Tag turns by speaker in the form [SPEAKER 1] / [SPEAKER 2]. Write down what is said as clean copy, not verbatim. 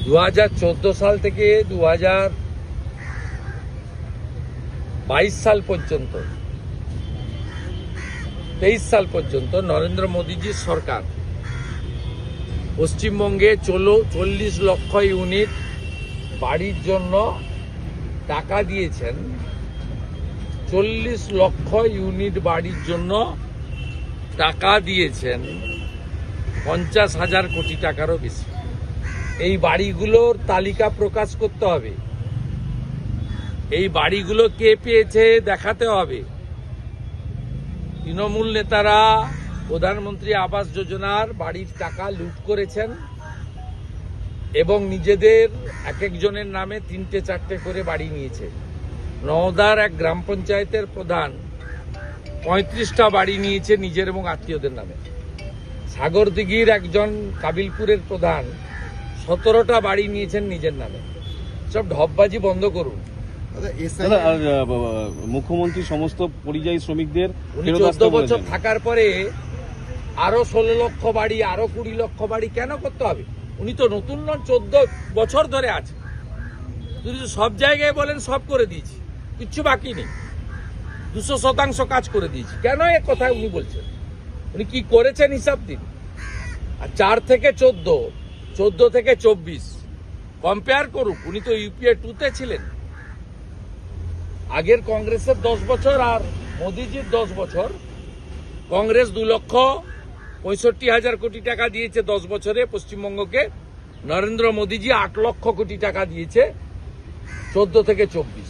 [SPEAKER 1] 2014 সাল থেকে 2022 সাল পর্যন্ত 23 সাল পর্যন্ত নরেন্দ্র মোদীজির সরকার পশ্চিমবঙ্গে 40 লক্ষ ইউনিট বাড়ির জন্য টাকা দিয়েছেন। 40 লক্ষ ইউনিট বাড়ির জন্য টাকা দিয়েছেন 50,000 কোটি টাকারও বেশি। এই বাড়িগুলোর তালিকা প্রকাশ করতে হবে। এই বাড়িগুলো কে পেয়েছে দেখাতে হবে। তৃণমূল নেতারা প্রধানমন্ত্রী আবাস যোজনার বাড়ির টাকা লুট করেছেন এবং নিজেদের এক একজনের নামে 3-4টে করে বাড়ি নিয়েছে। নওদার এক গ্রাম পঞ্চায়েতের প্রধান 35টা বাড়ি নিয়েছে নিজের এবং আত্মীয়দের নামে। সাগরদিঘির একজন কাবিলপুরের প্রধান 17টা বাড়ি নিয়েছেন নিজের নামে। সব ঢপবাজি বন্ধ করুন।
[SPEAKER 2] মুখ্যমন্ত্রী সমস্ত পরিযায়ী শ্রমিকদের
[SPEAKER 1] উনি 14 বছর থাকার পরে আরো 16 লক্ষ বাড়ি, আরো 20 লক্ষ বাড়ি কেন করতে হবে? উনি তো নতুন নন, 14 বছর ধরে আছে। যদি সব জায়গায় বলেন সব করে দিয়েছি, কিচ্ছু বাকি নেই, 200% কাজ করে দিয়েছি, কেন এ কথা উনি বলছেন? উনি কি করেছেন হিসাব দিন। আর 4 থেকে 14, 14 থেকে 24 কম্পেয়ার করুক। উনি তো ইউপিএ 2-তে ছিলেন। আগের কংগ্রেসের 10 বছর আর মোদিজির 10 বছর। কংগ্রেস 2,65,000 কোটি টাকা দিয়েছে 10 বছরে পশ্চিমবঙ্গকে। নরেন্দ্র মোদিজি 8 লক্ষ কোটি টাকা দিয়েছে 14 থেকে 24।